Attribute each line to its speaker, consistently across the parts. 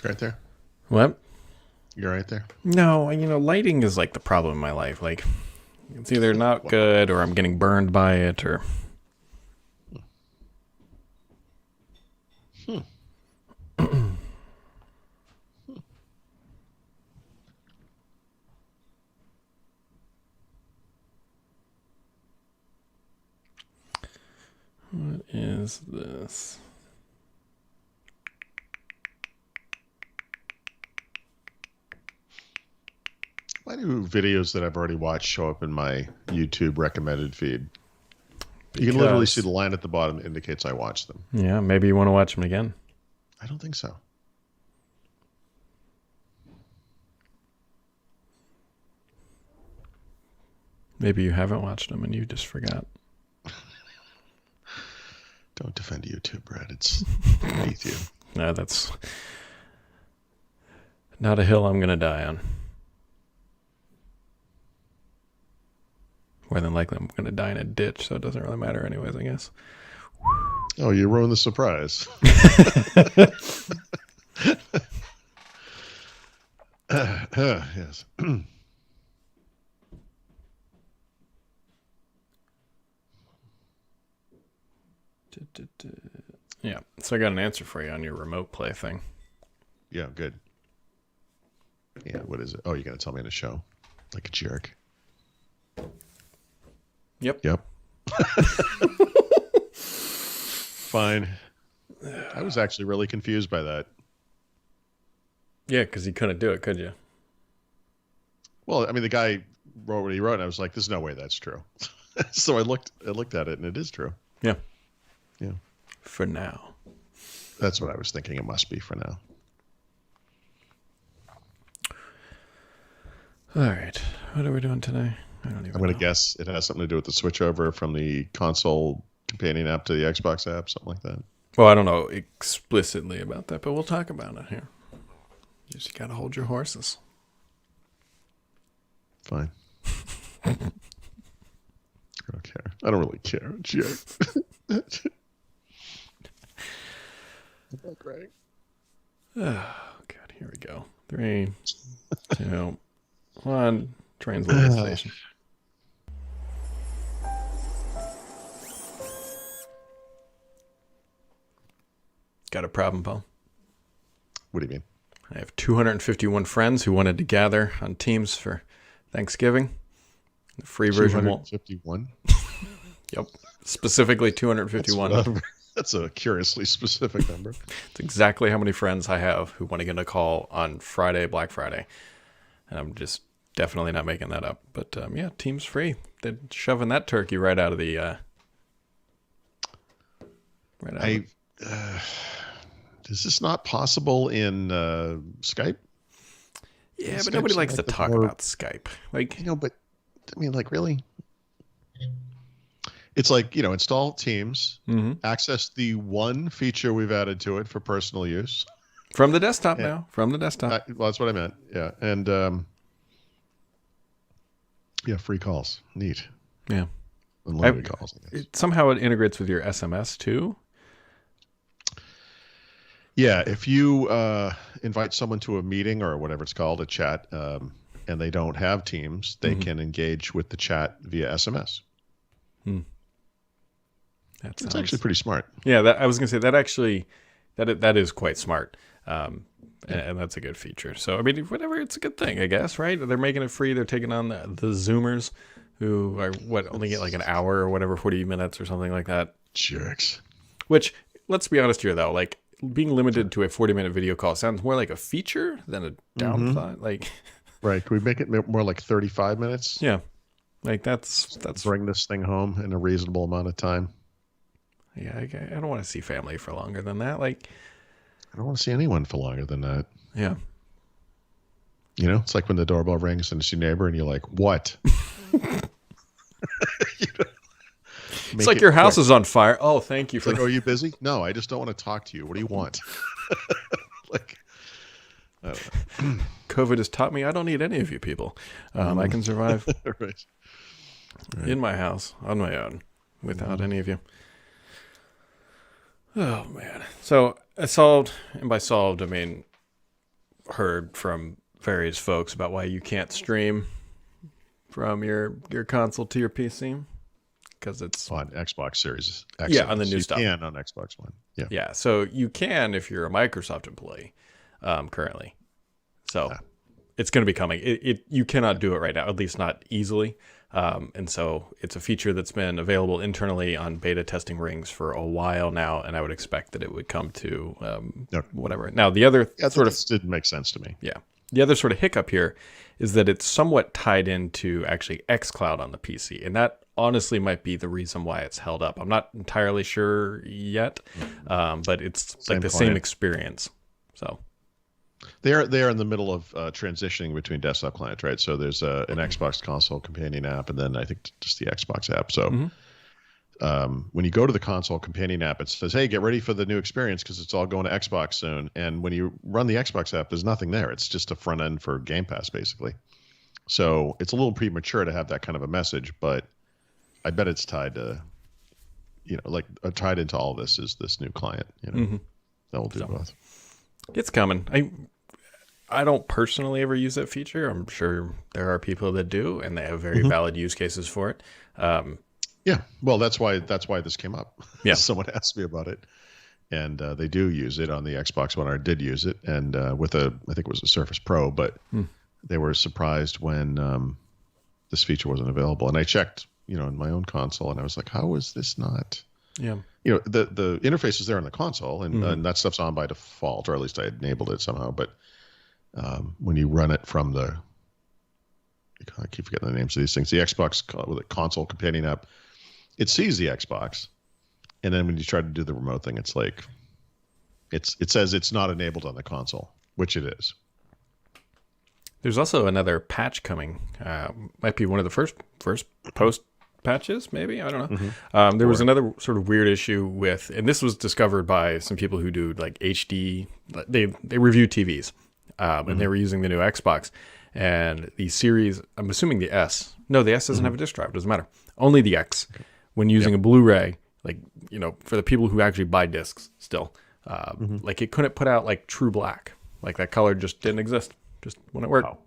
Speaker 1: Right there.
Speaker 2: What?
Speaker 1: You're right there.
Speaker 2: No, lighting is like the problem in my life. Like, it's either not
Speaker 1: Wow.
Speaker 2: good or I'm getting burned by it or.
Speaker 1: Hmm.
Speaker 2: What is this?
Speaker 1: Why do videos that I've already watched show up in my YouTube recommended feed? You can literally see
Speaker 2: Because,
Speaker 1: the line at the bottom that indicates I watched them.
Speaker 2: yeah, maybe you want to watch them again.
Speaker 1: I don't think so.
Speaker 2: Maybe you haven't watched them and you just forgot.
Speaker 1: Don't defend YouTube, Brad. It's beneath you.
Speaker 2: No, that's not a hill I'm going to die on. More than likely, I'm going to die in a ditch, so it doesn't really matter, anyways, I guess.
Speaker 1: Oh, you ruined the surprise. Yes.
Speaker 2: Yeah, so I got an answer for you on your remote play thing.
Speaker 1: Yeah, good. Yeah, what is it? Oh, you're going to tell me in a show? Like a jerk.
Speaker 2: Yep.
Speaker 1: Yep. Fine. I was actually really confused by that.
Speaker 2: Yeah, because you couldn't do it, could you?
Speaker 1: Well, I mean, the guy wrote what he wrote, and I was like, "There's no way that's true." So I looked at it, and it is true.
Speaker 2: Yeah.
Speaker 1: Yeah,
Speaker 2: For now.
Speaker 1: that's what I was thinking. It must be for now.
Speaker 2: All right. What are we doing today? I don't
Speaker 1: I'm
Speaker 2: even
Speaker 1: going
Speaker 2: know.
Speaker 1: to guess it has something to do with the switch over from the console companion app to the Xbox app, something like that.
Speaker 2: Well, I don't know explicitly about that, but we'll talk about it here. You just got to hold your horses.
Speaker 1: Fine. I don't care. I don't really care. Jerk. Great.
Speaker 2: Oh, God. Here we go. 3, 2, 1. Train's leaving the station. Got a problem, Paul?
Speaker 1: What do you mean?
Speaker 2: I have 251 friends who wanted to gather on Teams for Thanksgiving. The free version won't.
Speaker 1: 251.
Speaker 2: Yep. Specifically 251.
Speaker 1: That's a curiously specific number.
Speaker 2: It's exactly how many friends I have who want to get a call on Friday, Black Friday. And I'm just definitely not making that up. But yeah, Teams free. They're shoving that turkey right out of the. Right out.
Speaker 1: Is this not possible in Skype?
Speaker 2: Yeah, but
Speaker 1: Skype
Speaker 2: nobody
Speaker 1: seems
Speaker 2: likes to
Speaker 1: like the
Speaker 2: talk
Speaker 1: more-
Speaker 2: about Skype. Like,
Speaker 1: But I mean, like, really? It's like, install Teams, access the one feature we've added to it for personal use.
Speaker 2: from the desktop
Speaker 1: And-
Speaker 2: now. From the desktop.
Speaker 1: Well, that's what I meant. Yeah. And yeah, free calls. Neat.
Speaker 2: Yeah.
Speaker 1: Unlimited calls. I guess.
Speaker 2: Somehow it integrates with your SMS too.
Speaker 1: Yeah, if you invite someone to a meeting or whatever it's called, a chat, and they don't have Teams, they can engage with the chat via SMS. It's actually pretty smart.
Speaker 2: Yeah, I was gonna say that actually, that is quite smart, and that's a good feature. So I mean, whatever, it's a good thing, I guess, right? They're making it free. They're taking on the Zoomers, who are only get like an hour or whatever, 40 minutes or something like that.
Speaker 1: Jerks.
Speaker 2: Which, let's be honest here, though, like being limited to a 40-minute video call sounds more like a feature than a downside. Like,
Speaker 1: Right. Can we make it more like 35 minutes?
Speaker 2: yeah, like that's
Speaker 1: Bring this thing home in a reasonable amount of time.
Speaker 2: yeah. I don't want to see family for longer than that. Like,
Speaker 1: I don't want to see anyone for longer than that.
Speaker 2: yeah.
Speaker 1: It's like when the doorbell rings and it's your neighbor and you're like, what?
Speaker 2: It's like your house is on fire. Oh, thank you for
Speaker 1: Like, are you busy? No, I just don't want to talk to you. What do you want? Like, I don't know.
Speaker 2: COVID has taught me I don't need any of you people. I can survive
Speaker 1: Right.
Speaker 2: in my house on my own without any of you. Oh, man. So I solved, and by solved, I mean heard from various folks about why you can't stream from your console to your PC because it's
Speaker 1: on Xbox Series X.
Speaker 2: Yeah, on the new stuff.
Speaker 1: You can on Xbox One. Yeah.
Speaker 2: Yeah, so you can if you're a Microsoft employee currently. So it's going to be coming. You cannot do it right now, at least not easily. And so it's a feature that's been available internally on beta testing rings for a while now, and I would expect that it would come to whatever. Now, the other sort of
Speaker 1: didn't make sense to me.
Speaker 2: Yeah. The other sort of hiccup here is that it's somewhat tied into actually xCloud on the PC, and that honestly might be the reason why it's held up. I'm not entirely sure yet, but it's like the same experience. So
Speaker 1: they are in the middle of transitioning between desktop clients, right? So there's an Xbox console companion app, and then I think just the Xbox app. So when you go to the console companion app, it says, hey, get ready for the new experience because it's all going to Xbox soon. And when you run the Xbox app, there's nothing there. It's just a front end for Game Pass, basically. So it's a little premature to have that kind of a message, but I bet it's tied to, tied into all this is this new client, that will do both.
Speaker 2: It's coming. I don't personally ever use that feature. I'm sure there are people that do, and they have very valid use cases for it.
Speaker 1: Yeah, well, that's why this came up.
Speaker 2: Yeah,
Speaker 1: someone asked me about it, and they do use it on the Xbox One, or did use it, and with I think it was a Surface Pro, but they were surprised when this feature wasn't available. And I checked, in my own console, and I was like, how is this not?
Speaker 2: Yeah,
Speaker 1: the interface is there on the console, and that stuff's on by default, or at least I enabled it somehow. But when you run it from I keep forgetting the names of these things, the Xbox with a console companion app, it sees the Xbox, and then when you try to do the remote thing, it's like it says it's not enabled on the console, which it is.
Speaker 2: There's also another patch coming. Might be one of the first post patches, maybe, I don't know. There was another sort of weird issue with, and this was discovered by some people who do like HD. They review TVs, and they were using the new Xbox. And the series, I'm assuming the S. No, the S doesn't have a disk drive. Doesn't matter. Only the X. Okay. When using a Blu-ray, like, for the people who actually buy discs still, like it couldn't put out like true black. Like that color just didn't exist. Just wouldn't work. Wow.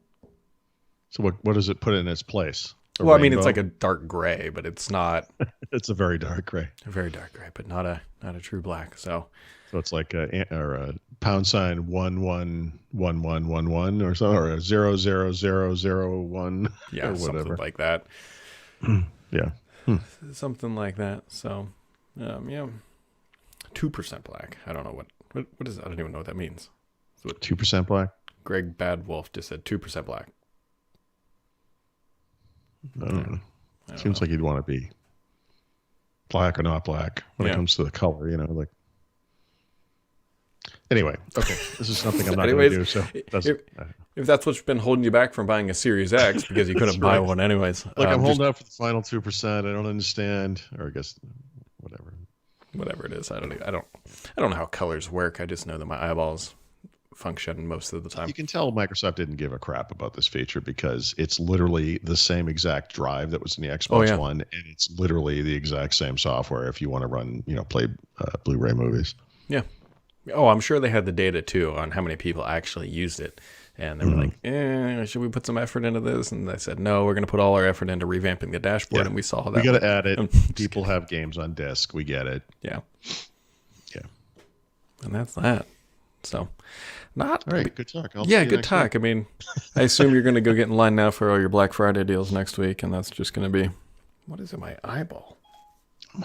Speaker 1: So what does it put in its place?
Speaker 2: Well, I mean, it's like a dark gray, but it's not.
Speaker 1: It's a very dark gray.
Speaker 2: A very dark gray, but not a true black. So
Speaker 1: it's like a pound sign 111111 or so, or a 00001.
Speaker 2: Yeah,
Speaker 1: or whatever,
Speaker 2: something like that.
Speaker 1: Yeah,
Speaker 2: something like that. So, yeah, 2% black. I don't know what is. I don't even know what that means.
Speaker 1: 2% black.
Speaker 2: Greg Badwolf just said 2% black.
Speaker 1: I don't know. Seems like he'd want to be black or not black when it comes to the color, like. Anyway, okay, this is something I'm not going to do. So
Speaker 2: if that's what's been holding you back from buying a Series X because you couldn't buy one anyways,
Speaker 1: I'm holding out for the final 2%. I don't understand, or I guess
Speaker 2: whatever it is. I don't know how colors work. I just know that my eyeballs function most of the time.
Speaker 1: You can tell Microsoft didn't give a crap about this feature because it's literally the same exact drive that was in the Xbox One, and it's literally the exact same software if you want to run, play Blu-ray movies.
Speaker 2: Yeah. Oh, I'm sure they had the data too on how many people actually used it. And they were like, should we put some effort into this? And they said, no, we're going to put all our effort into revamping the dashboard. And we saw that.
Speaker 1: We got to add it. People have games on disc. We get it.
Speaker 2: Yeah.
Speaker 1: Yeah.
Speaker 2: And that's that. So,
Speaker 1: all right. Good talk.
Speaker 2: Good talk. Week. I mean, I assume you're going to go get in line now for all your Black Friday deals next week. And that's just going to be, what is in my eyeball?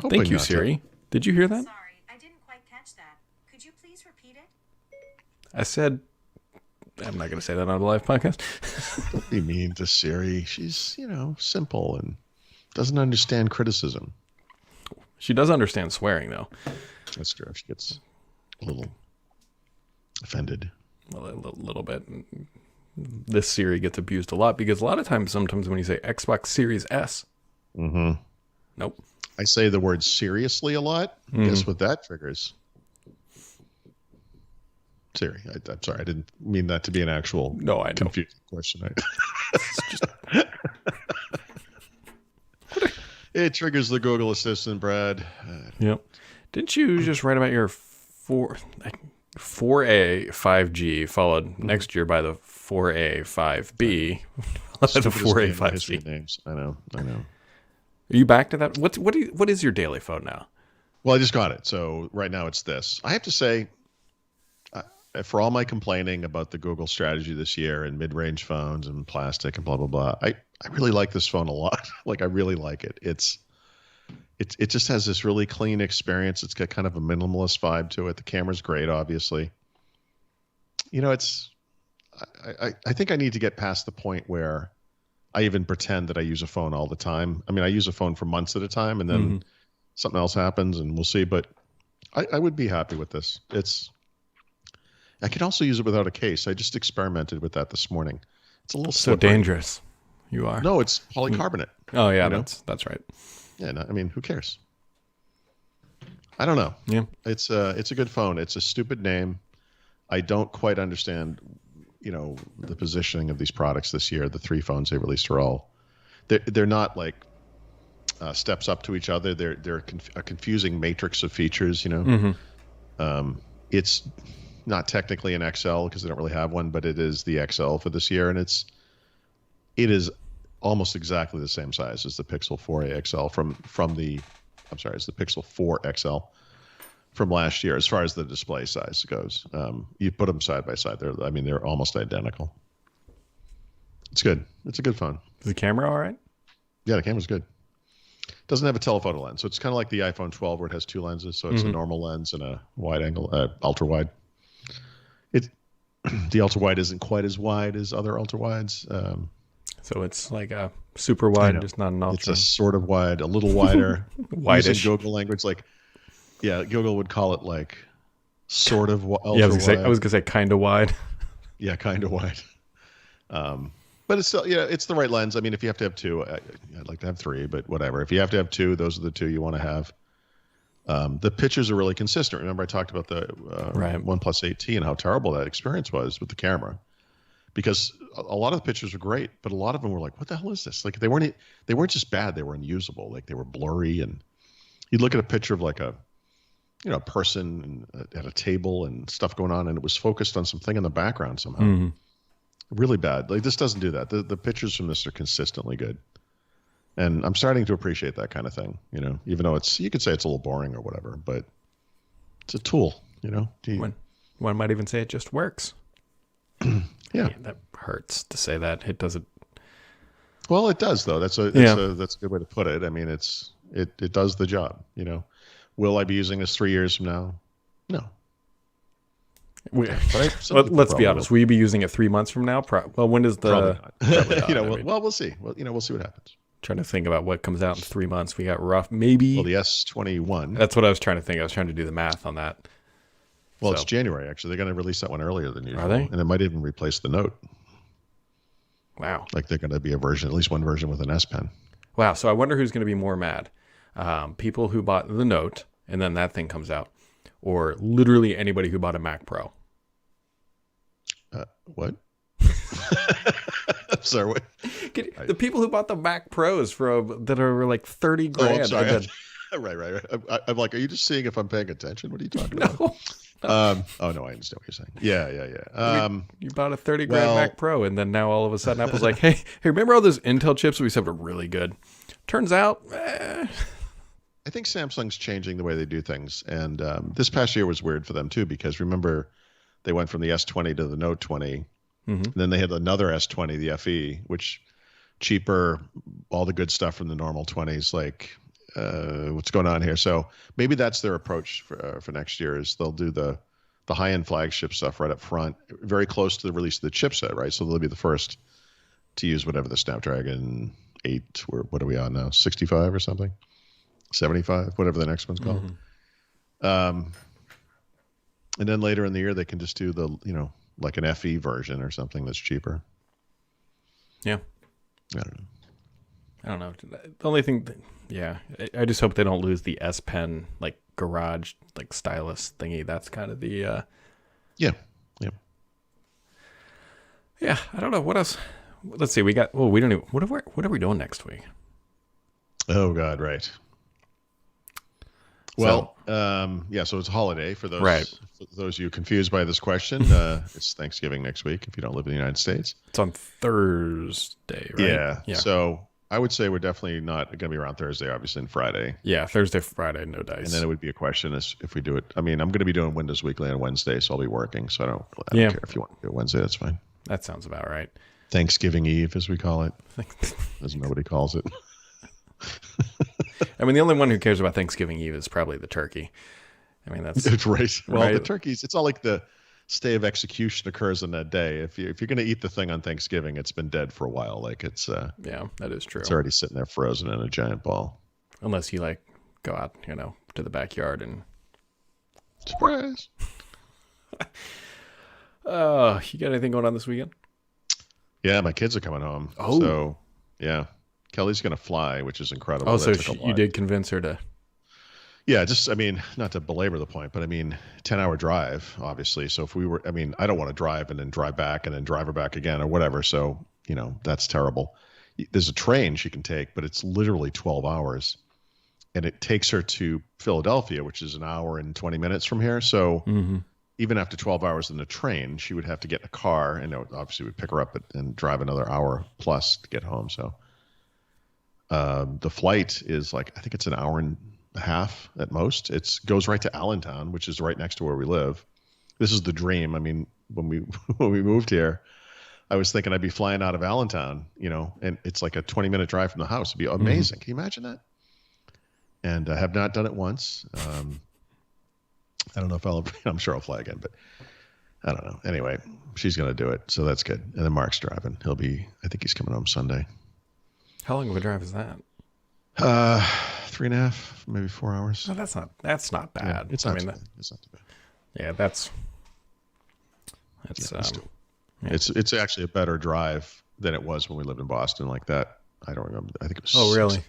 Speaker 2: Thank you, Siri. Did you hear that?
Speaker 3: Sorry, I didn't quite catch that. Could you please repeat it?
Speaker 2: I said, I'm not going to say that on a live podcast.
Speaker 1: Don't be mean to Siri. She's, simple and doesn't understand criticism.
Speaker 2: She does understand swearing, though.
Speaker 1: That's true. She gets a little offended.
Speaker 2: Well, a little bit. This Siri gets abused a lot because a lot of times, sometimes when you say Xbox Series S, nope.
Speaker 1: I say the word seriously a lot. Guess what that triggers? Siri, I'm sorry. I didn't mean that to be an actual confusing question. It triggers the Google Assistant, Brad.
Speaker 2: Yep. Didn't you just write about your 4A 5G followed next year by the 4A 5B, the 4A 5C.
Speaker 1: Names. I know.
Speaker 2: Are you back to that? What is your daily phone now?
Speaker 1: Well, I just got it. So right now it's this. I have to say, for all my complaining about the Google strategy this year and mid-range phones and plastic and blah, blah, blah, I really like this phone a lot. Like, I really like it. It just has this really clean experience. It's got kind of a minimalist vibe to it. The camera's great, obviously. You know, I think I need to get past the point where I even pretend that I use a phone all the time. I mean, I use a phone for months at a time, and then something else happens, and we'll see. But I would be happy with this. I can also use it without a case. I just experimented with that this morning. It's a little slippery.
Speaker 2: So dangerous. You are.
Speaker 1: No, it's polycarbonate.
Speaker 2: Oh yeah, that's right.
Speaker 1: Yeah, no, I mean, who cares? I don't know.
Speaker 2: Yeah,
Speaker 1: it's a good phone. It's a stupid name. I don't quite understand, the positioning of these products this year. The 3 phones they released are all, they're not like steps up to each other. They're a confusing matrix of features. It's not technically an XL because they don't really have one, but it is the XL for this year, and it is almost exactly the same size as the Pixel 4a XL it's the Pixel 4 XL from last year as far as the display size goes. You put them side by side, they're almost identical. It's good. It's a good phone.
Speaker 2: Is the camera all right?
Speaker 1: Yeah, the camera's good. Doesn't have a telephoto lens, so it's kind of like the iPhone 12 where it has 2 lenses. So it's a normal lens and a wide angle, ultra wide. The ultra wide isn't quite as wide as other ultra wides.
Speaker 2: So it's like a super wide, just not an ultra.
Speaker 1: It's a sort of wide, a little wider.
Speaker 2: Wide-ish.
Speaker 1: Using Google language, Google would call it like sort of ultra
Speaker 2: wide. I was gonna say kind of wide.
Speaker 1: Yeah, kind of wide. But it's still, it's the right lens. I mean, if you have to have 2, I'd like to have 3, but whatever. If you have to have 2, those are the 2 you want to have. The pictures are really consistent. Remember, I talked about the OnePlus 8T and how terrible that experience was with the camera, because a lot of the pictures were great, but a lot of them were like, "What the hell is this?" Like they weren't just bad; they were unusable. Like they were blurry, and you'd look at a picture of like a person at a table and stuff going on, and it was focused on something in the background somehow. Really bad. Like this doesn't do that. The pictures from this are consistently good. And I'm starting to appreciate that kind of thing, even though you could say it's a little boring or whatever, but it's a tool,
Speaker 2: One might even say it just works.
Speaker 1: Yeah.
Speaker 2: That hurts to say that. It doesn't.
Speaker 1: Well, it does though. That's a good way to put it. I mean, it does the job, Will I be using this 3 years from now? No.
Speaker 2: Let's be honest. Will you be using it 3 months from now? When is the?
Speaker 1: Probably not. We'll see. We'll see what happens.
Speaker 2: Trying to think about what comes out in 3 months. We got maybe.
Speaker 1: Well, the S21.
Speaker 2: That's what I was trying to think. I was trying to do the math on that.
Speaker 1: Well, it's January actually. They're going to release that one earlier than usual.
Speaker 2: Are they?
Speaker 1: And it might even replace the Note.
Speaker 2: Wow.
Speaker 1: Like they're going to be at least one version with an S Pen.
Speaker 2: Wow. So I wonder who's going to be more mad. People who bought the Note and then that thing comes out, or literally anybody who bought a Mac Pro.
Speaker 1: What? I'm sorry. What?
Speaker 2: The people who bought the Mac Pros that are like 30 grand.
Speaker 1: Oh, I'm sorry. Right. I'm like, are you just seeing if I'm paying attention? What are you talking about?
Speaker 2: No.
Speaker 1: Oh no, I understand what you're saying. Yeah.
Speaker 2: You bought a 30 grand Mac Pro, and then now all of a sudden Apple's like, hey, remember all those Intel chips we said were really good? Turns out,
Speaker 1: I think Samsung's changing the way they do things, and this past year was weird for them too, because remember, they went from the S20 to the Note 20. And then they had another S20, the FE, which cheaper, all the good stuff from the normal 20s. Like, what's going on here? So maybe that's their approach for next year. Is they'll do the high-end flagship stuff right up front, very close to the release of the chipset, right? So they'll be the first to use whatever the Snapdragon 8, what are we on now? 65 or something, 75, whatever the next one's called. And then later in the year they can just do the like an FE version or something that's cheaper.
Speaker 2: Yeah.
Speaker 1: I don't know.
Speaker 2: The only thing, I just hope they don't lose the S Pen, like garage, like stylus thingy. That's kind of the,
Speaker 1: Yeah.
Speaker 2: I don't know. What else? Let's see. We don't even, what are we doing next week?
Speaker 1: Oh God. Right.
Speaker 2: Well,
Speaker 1: Yeah, so it's a holiday for
Speaker 2: Right.
Speaker 1: those of you confused by this question. It's Thanksgiving next week if you don't live in the United States.
Speaker 2: It's on Thursday, right?
Speaker 1: Yeah.
Speaker 2: Yeah.
Speaker 1: So I would say we're definitely not going to be around Thursday, obviously, and Friday.
Speaker 2: Yeah, Thursday, Friday, no dice.
Speaker 1: And then it would be a question as if we do it. I mean, I'm going to be doing Windows Weekly on Wednesday, so I'll be working. So I don't care if you want to do it Wednesday. That's fine.
Speaker 2: That sounds about right.
Speaker 1: Thanksgiving Eve, as we call it, as nobody calls it.
Speaker 2: I mean, the only one who cares about Thanksgiving Eve is probably the turkey. I mean, that's
Speaker 1: right. Well,
Speaker 2: right.
Speaker 1: the turkeys. It's not like the stay of execution occurs on that day. If you're going to eat the thing on Thanksgiving, it's been dead for a while. Like it's
Speaker 2: yeah, that is true.
Speaker 1: It's already sitting there frozen in a giant ball.
Speaker 2: Unless you like go out, to the backyard and
Speaker 1: surprise.
Speaker 2: You got anything going on this weekend?
Speaker 1: Yeah, my kids are coming home.
Speaker 2: Oh,
Speaker 1: so yeah, Kelly's going to fly, which is incredible.
Speaker 2: Oh, so you did convince her to.
Speaker 1: Yeah, just, I mean, not to belabor the point, but I mean, 10-hour drive, obviously. So if we were, I mean, I don't want to drive and then drive back and then drive her back again or whatever. So, that's terrible. There's a train she can take, but it's literally 12 hours. And it takes her to Philadelphia, which is an hour and 20 minutes from here. So even after 12 hours in the train, she would have to get in a car. And obviously we'd pick her up and drive another hour plus to get home. So the flight is like, I think it's an hour and a half at most. It goes right to Allentown, which is right next to where we live. This is the dream. I mean, when we moved here, I was thinking I'd be flying out of Allentown, and it's like a 20-minute drive from the house. It'd be amazing. Can you imagine that? And I have not done it once. I don't know if I'm sure I'll fly again, but I don't know. Anyway, she's going to do it. So that's good. And then Mark's driving. I think he's coming home Sunday.
Speaker 2: How long of a drive is that?
Speaker 1: 3.5, maybe 4 hours.
Speaker 2: No, that's not bad.
Speaker 1: Yeah, it's not too bad. It's not too bad.
Speaker 2: Yeah, that's
Speaker 1: it's actually a better drive than it was when we lived in Boston like that. I don't remember. I think it was.
Speaker 2: Oh, really?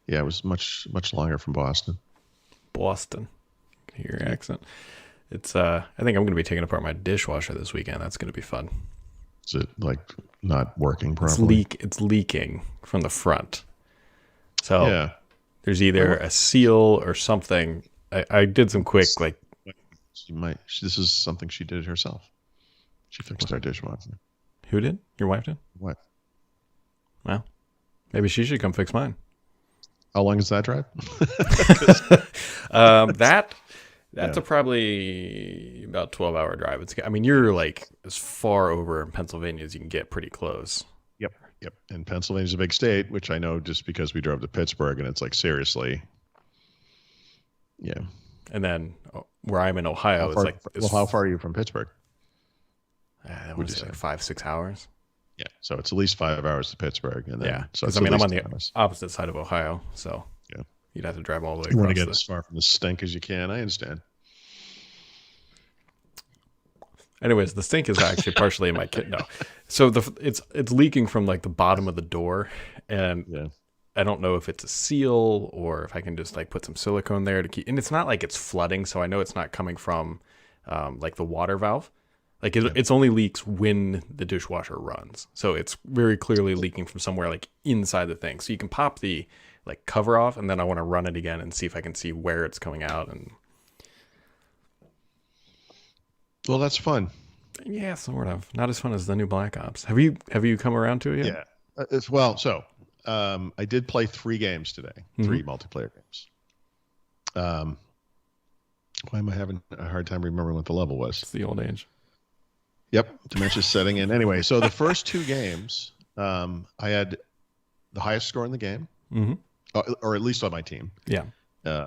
Speaker 1: Yeah, it was much longer from Boston.
Speaker 2: Boston. I hear your accent. It's I think I'm going to be taking apart my dishwasher this weekend. That's going to be fun.
Speaker 1: Is it like not working properly?
Speaker 2: It's leaking from the front. So
Speaker 1: yeah.
Speaker 2: There's either a seal or something. I did some quick
Speaker 1: This is something she did herself. She fixed our dishwasher.
Speaker 2: Who did? Your wife did?
Speaker 1: What?
Speaker 2: Well, maybe she should come fix mine.
Speaker 1: How long is that drive?
Speaker 2: That's a probably about 12-hour drive. You're like as far over in Pennsylvania as you can get, pretty close.
Speaker 1: Yep. And Pennsylvania's a big state, which I know just because we drove to Pittsburgh, and it's like, seriously. Yeah.
Speaker 2: And then where I'm in Ohio,
Speaker 1: how far are you from Pittsburgh?
Speaker 2: I would say like 5-6 hours.
Speaker 1: Yeah. So it's at least 5 hours to Pittsburgh. And then,
Speaker 2: yeah.
Speaker 1: So
Speaker 2: I'm on the opposite side of Ohio. So
Speaker 1: yeah,
Speaker 2: you'd have to drive all the way
Speaker 1: across. You want to get as far from the stink as you can. I understand.
Speaker 2: Anyways, the stink is actually partially in my kit. No, so it's leaking from like the bottom of the door, and I don't know if it's a seal or if I can just like put some silicone there to keep. And it's not like it's flooding, so I know it's not coming from like the water valve. Like it's only leaks when the dishwasher runs, so it's very clearly leaking from somewhere like inside the thing. So you can pop the like cover off, and then I want to run it again and see if I can see where it's coming out and.
Speaker 1: Well, that's fun.
Speaker 2: Yeah, sort of. Not as fun as the new Black Ops. Have you come around to it yet?
Speaker 1: Yeah. As well. So I did play 3 games today, 3 multiplayer games. Why am I having a hard time remembering what the level was?
Speaker 2: It's the old age.
Speaker 1: Yep, dementia's setting in. Anyway, so the first 2 games, I had the highest score in the game, or at least on my team.
Speaker 2: Yeah.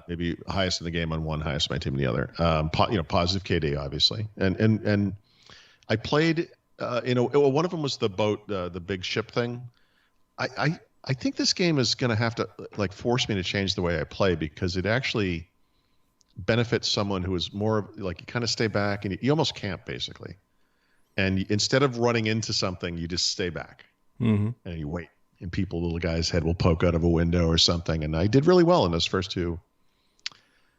Speaker 1: Maybe highest in the game on one, highest on my team in the other. Positive KD, obviously, and I played. One of them was the boat, the big ship thing. I think this game is going to have to like force me to change the way I play, because it actually benefits someone who is more like, you kind of stay back and you almost camp basically. And instead of running into something, you just stay back and you wait. And the little guy's head will poke out of a window or something. And I did really well in those first 2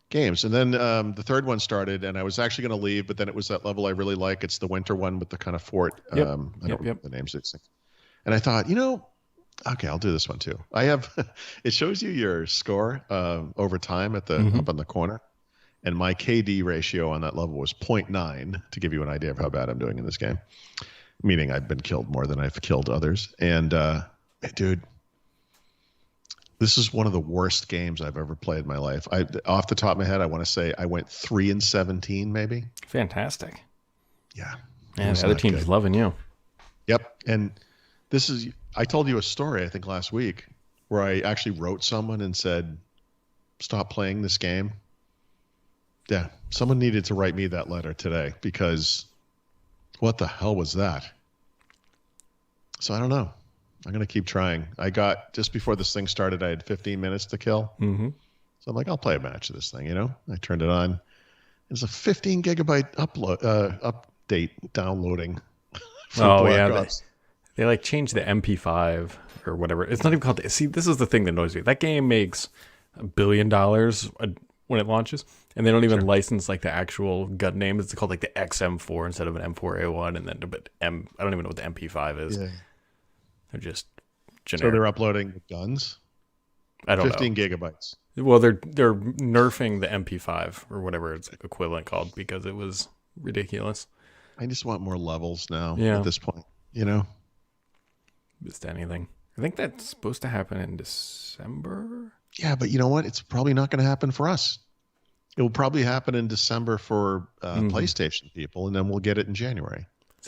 Speaker 1: games. And then the third one started, and I was actually going to leave, but then it was that level I really like. It's the winter one with the kind of fort. I don't remember the names of these things. And I thought, okay, I'll do this one too. I have, it shows you your score over time at the up on the corner. and my KD ratio on that level was 0.9, to give you an idea of how bad I'm doing in this game. Meaning I've been killed more than I've killed others. And dude, this is one of the worst games I've ever played in my life. Off the top of my head, I want to say I went 3-17, maybe.
Speaker 2: Fantastic.
Speaker 1: Yeah.
Speaker 2: Man, the other team's loving you.
Speaker 1: Yep. And I told you a story, I think last week, where I actually wrote someone and said, stop playing this game. Yeah. Someone needed to write me that letter today, because what the hell was that? So I don't know. I'm going to keep trying. Just before this thing started, I had 15 minutes to kill.
Speaker 2: Mm-hmm.
Speaker 1: So I'm like, I'll play a match of this thing, I turned it on. It's a 15 gigabyte update downloading.
Speaker 2: Oh, yeah. They like changed the MP5 or whatever. It's not even called. See, this is the thing that annoys me. That game makes $1 billion when it launches, and they don't even license like the actual gun name. It's called like the XM4 instead of an M4A1, and then I don't even know what the MP5 is. Yeah. They're just generic.
Speaker 1: So they're uploading the guns?
Speaker 2: I don't
Speaker 1: 15
Speaker 2: know.
Speaker 1: gigabytes.
Speaker 2: Well, they're nerfing the MP5 or whatever it's equivalent called, because it was ridiculous.
Speaker 1: I just want more levels now at this point,
Speaker 2: Just anything. I think that's supposed to happen in December.
Speaker 1: Yeah, but you know what? It's probably not going to happen for us. It will probably happen in December for PlayStation people, and then we'll get it in January.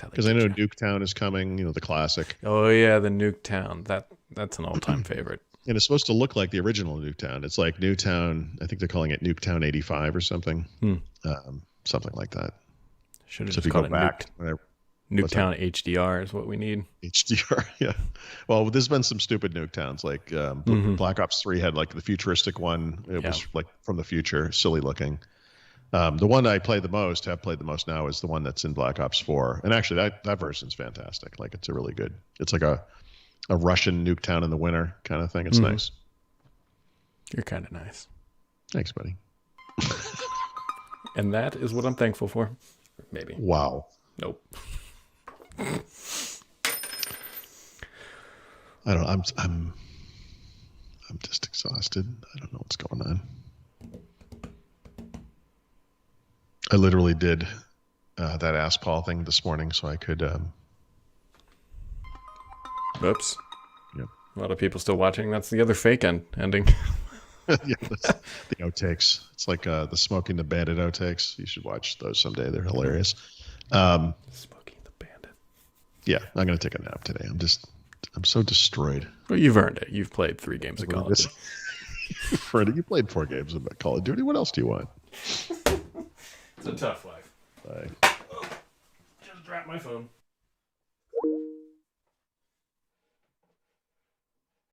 Speaker 1: Because I know Nuketown is coming, the classic.
Speaker 2: Oh, yeah, the Nuketown. That's an all-time favorite.
Speaker 1: And it's supposed to look like the original Nuketown. It's like Nuketown, I think they're calling it Nuketown 85 or something. Something like that.
Speaker 2: Should have just called it Nuketown HDR is what we need.
Speaker 1: HDR, yeah. Well, there's been some stupid Nuketowns. Like Black Ops 3 had like the futuristic one. It was like from the future, silly looking. The one I have played the most now, is the one that's in Black Ops 4. And actually, that version's fantastic. Like, it's a really good. It's like a Russian Nuketown in the winter kind of thing. It's nice.
Speaker 2: You're kind of nice.
Speaker 1: Thanks, buddy.
Speaker 2: And that is what I'm thankful for. Maybe.
Speaker 1: Wow.
Speaker 2: Nope.
Speaker 1: I don't know. I'm just exhausted. I don't know what's going on. I literally did that ass Paul thing this morning so I could.
Speaker 2: Oops.
Speaker 1: Yep.
Speaker 2: A lot of people still watching. That's the other fake ending.
Speaker 1: Yeah, the outtakes. It's like the Smoking the Bandit outtakes. You should watch those someday. They're hilarious.
Speaker 2: Smoking the Bandit.
Speaker 1: Yeah, I'm gonna take a nap today. I'm so destroyed.
Speaker 2: Well, you've earned it. You've played 3 games of Call of Duty.
Speaker 1: Freddie, you played 4 games of Call of Duty. What else do you want?
Speaker 2: It's a tough life.
Speaker 1: Bye.
Speaker 2: Just dropped my phone.